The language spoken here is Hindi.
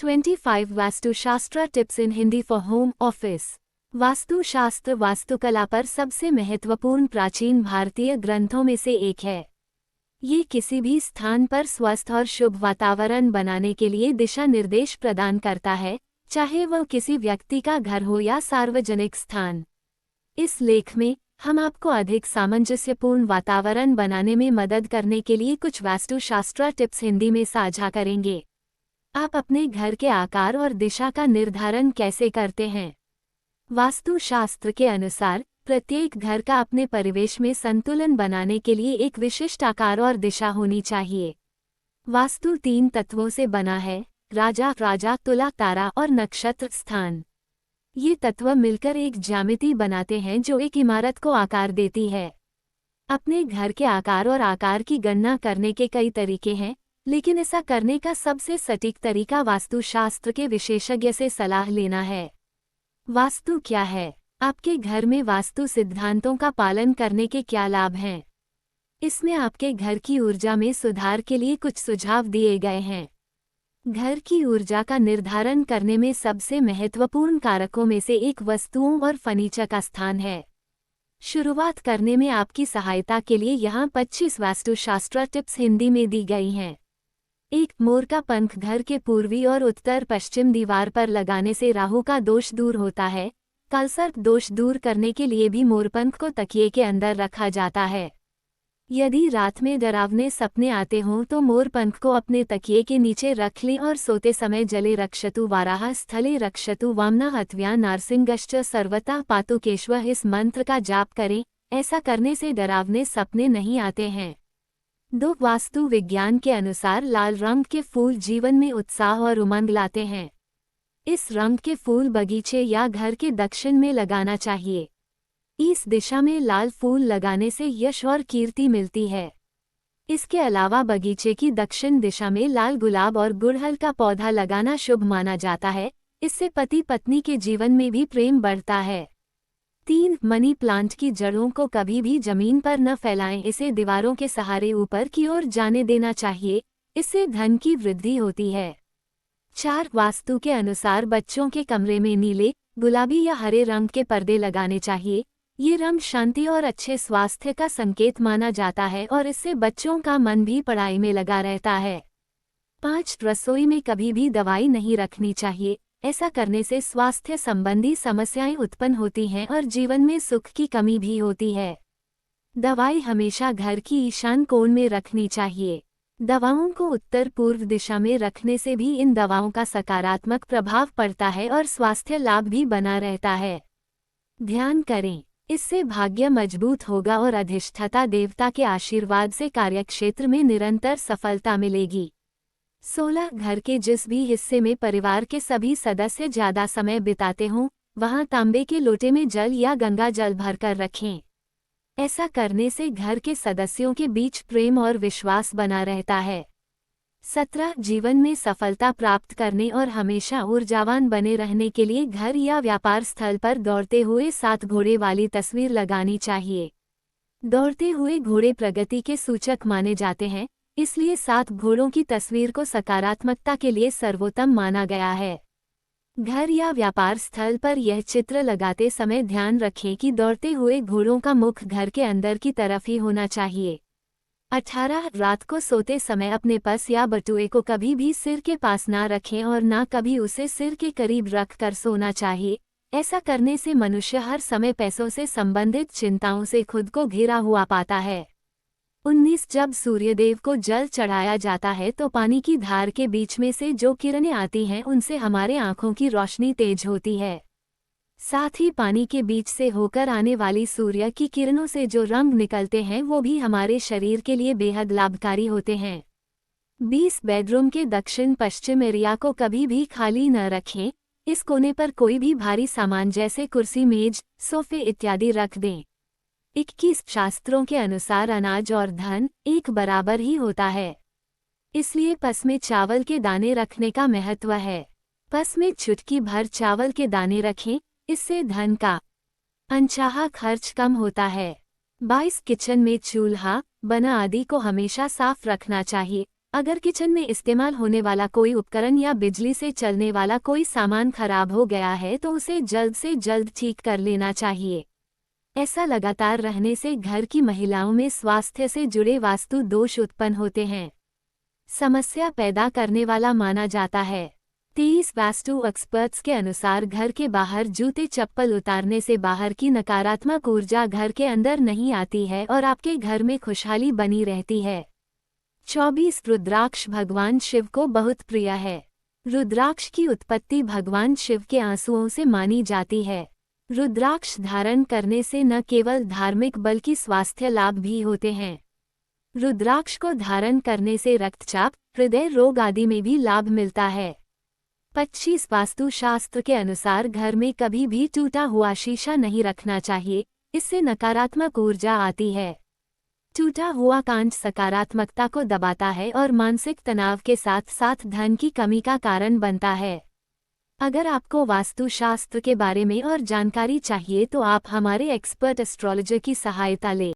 25 vastushastra tips in Hindi for home office. Vastushastra वास्तुकला पर सबसे महत्वपूर्ण प्राचीन भारतीय ग्रंथों में से एक है। ये किसी भी स्थान पर स्वस्थ और शुभ वातावरण बनाने के लिए दिशा निर्देश प्रदान करता है, चाहे वह किसी व्यक्ति का घर हो या सार्वजनिक स्थान। इस लेख में हम आपको अधिक सामंजस्यपूर्ण वातावरण बनाने में मदद करने के लिए कुछ वास्तुशास्त्र टिप्स हिंदी में साझा करेंगे। आप अपने घर के आकार और दिशा का निर्धारण कैसे करते हैं? वास्तुशास्त्र के अनुसार प्रत्येक घर का अपने परिवेश में संतुलन बनाने के लिए एक विशिष्ट आकार और दिशा होनी चाहिए। वास्तु 3 तत्वों से बना है: राजा, तुला, तारा और नक्षत्र स्थान। ये तत्व मिलकर एक ज्यामिति बनाते हैं जो एक इमारत को आकार देती है। अपने घर के आकार और आकार की गणना करने के कई तरीके हैं, लेकिन ऐसा करने का सबसे सटीक तरीका वास्तुशास्त्र के विशेषज्ञ से सलाह लेना है। वास्तु क्या है? आपके घर में वास्तु सिद्धांतों का पालन करने के क्या लाभ हैं? इसमें आपके घर की ऊर्जा में सुधार के लिए कुछ सुझाव दिए गए हैं। घर की ऊर्जा का निर्धारण करने में सबसे महत्वपूर्ण कारकों में से एक वस्तुओं और फर्नीचर का स्थान है। शुरुआत करने में आपकी सहायता के लिए यहाँ 25 वास्तुशास्त्र टिप्स हिंदी में दी गई हैं। 1. मोर का पंख घर के पूर्वी और उत्तर पश्चिम दीवार पर लगाने से राहु का दोष दूर होता है। कालसर्प दोष दूर करने के लिए भी मोरपंख को तकिए के अंदर रखा जाता है। यदि रात में डरावने सपने आते हों तो मोरपंख को अपने तकिए के नीचे रख लें और सोते समय जले रक्षतु वाराह स्थले रक्षतु वामना हत्व्या नारसिंगश्च सर्वतः पातु केशव इस मंत्र का जाप करें। ऐसा करने से डरावने सपने नहीं आते हैं। 2. वास्तु विज्ञान के अनुसार लाल रंग के फूल जीवन में उत्साह और उमंग लाते हैं। इस रंग के फूल बगीचे या घर के दक्षिण में लगाना चाहिए। इस दिशा में लाल फूल लगाने से यश और कीर्ति मिलती है। इसके अलावा बगीचे की दक्षिण दिशा में लाल गुलाब और गुड़हल का पौधा लगाना शुभ माना जाता है। इससे पति पत्नी के जीवन में भी प्रेम बढ़ता है। 3. मनी प्लांट की जड़ों को कभी भी जमीन पर न फैलाएं, इसे दीवारों के सहारे ऊपर की ओर जाने देना चाहिए। इससे धन की वृद्धि होती है। 4. वास्तु के अनुसार बच्चों के कमरे में नीले, गुलाबी या हरे रंग के पर्दे लगाने चाहिए। ये रंग शांति और अच्छे स्वास्थ्य का संकेत माना जाता है और इससे बच्चों का मन भी पढ़ाई में लगा रहता है। 5. रसोई में कभी भी दवाई नहीं रखनी चाहिए। ऐसा करने से स्वास्थ्य संबंधी समस्याएं उत्पन्न होती हैं और जीवन में सुख की कमी भी होती है। दवाई हमेशा घर की ईशान कोण में रखनी चाहिए। दवाओं को उत्तर पूर्व दिशा में रखने से भी इन दवाओं का सकारात्मक प्रभाव पड़ता है और स्वास्थ्य लाभ भी बना रहता है। ध्यान करें, इससे भाग्य मजबूत होगा और अधिष्ठाता देवता के आशीर्वाद से कार्यक्षेत्र में निरंतर सफलता मिलेगी। 16. घर के जिस भी हिस्से में परिवार के सभी सदस्य ज्यादा समय बिताते हों, वहां तांबे के लोटे में जल या गंगा जल भरकर रखें। ऐसा करने से घर के सदस्यों के बीच प्रेम और विश्वास बना रहता है। 17. जीवन में सफलता प्राप्त करने और हमेशा ऊर्जावान बने रहने के लिए घर या व्यापार स्थल पर दौड़ते हुए 7 घोड़े वाली तस्वीर लगानी चाहिए। दौड़ते हुए घोड़े प्रगति के सूचक माने जाते हैं, इसलिए 7 घोड़ों की तस्वीर को सकारात्मकता के लिए सर्वोत्तम माना गया है। घर या व्यापार स्थल पर यह चित्र लगाते समय ध्यान रखें कि दौड़ते हुए घोड़ों का मुख घर के अंदर की तरफ ही होना चाहिए। 18. रात को सोते समय अपने पर्स या बटुए को कभी भी सिर के पास ना रखें और ना कभी उसे सिर के करीब रख कर सोना चाहिए। ऐसा करने से मनुष्य हर समय पैसों से संबंधित चिंताओं से खुद को घिरा हुआ पाता है। 19. जब सूर्यदेव को जल चढ़ाया जाता है तो पानी की धार के बीच में से जो किरणें आती हैं उनसे हमारे आँखों की रोशनी तेज होती है। साथ ही पानी के बीच से होकर आने वाली सूर्य की किरणों से जो रंग निकलते हैं वो भी हमारे शरीर के लिए बेहद लाभकारी होते हैं। 20. बेडरूम के दक्षिण पश्चिम एरिया को कभी भी खाली न रखें। इस कोने पर कोई भी भारी सामान जैसे कुर्सी, मेज, सोफे इत्यादि रख दें। 21. शास्त्रों के अनुसार अनाज और धन एक बराबर ही होता है, इसलिए पस में चावल के दाने रखने का महत्व है। पस में चुटकी भर चावल के दाने रखें, इससे धन का अनचाहा खर्च कम होता है। 22. किचन में चूल्हा, बना आदि को हमेशा साफ रखना चाहिए। अगर किचन में इस्तेमाल होने वाला कोई उपकरण या बिजली से चलने वाला कोई सामान खराब हो गया है तो उसे जल्द से जल्द ठीक कर लेना चाहिए। ऐसा लगातार रहने से घर की महिलाओं में स्वास्थ्य से जुड़े वास्तु दोष उत्पन्न होते हैं, समस्या पैदा करने वाला माना जाता है। 30 वास्तु एक्सपर्ट्स के अनुसार घर के बाहर जूते चप्पल उतारने से बाहर की नकारात्मक ऊर्जा घर के अंदर नहीं आती है और आपके घर में खुशहाली बनी रहती है। 24 रुद्राक्ष भगवान शिव को बहुत प्रिय है। रुद्राक्ष की उत्पत्ति भगवान शिव के आंसुओं से मानी जाती है। रुद्राक्ष धारण करने से न केवल धार्मिक बल्कि स्वास्थ्य लाभ भी होते हैं। रुद्राक्ष को धारण करने से रक्तचाप, हृदय रोग आदि में भी लाभ मिलता है। 25 वास्तुशास्त्र के अनुसार घर में कभी भी टूटा हुआ शीशा नहीं रखना चाहिए, इससे नकारात्मक ऊर्जा आती है। टूटा हुआ कांच सकारात्मकता को दबाता है और मानसिक तनाव के साथ साथ धन की कमी का कारण बनता है। अगर आपको वास्तुशास्त्र के बारे में और जानकारी चाहिए तो आप हमारे एक्सपर्ट एस्ट्रोलॉजर की सहायता लें।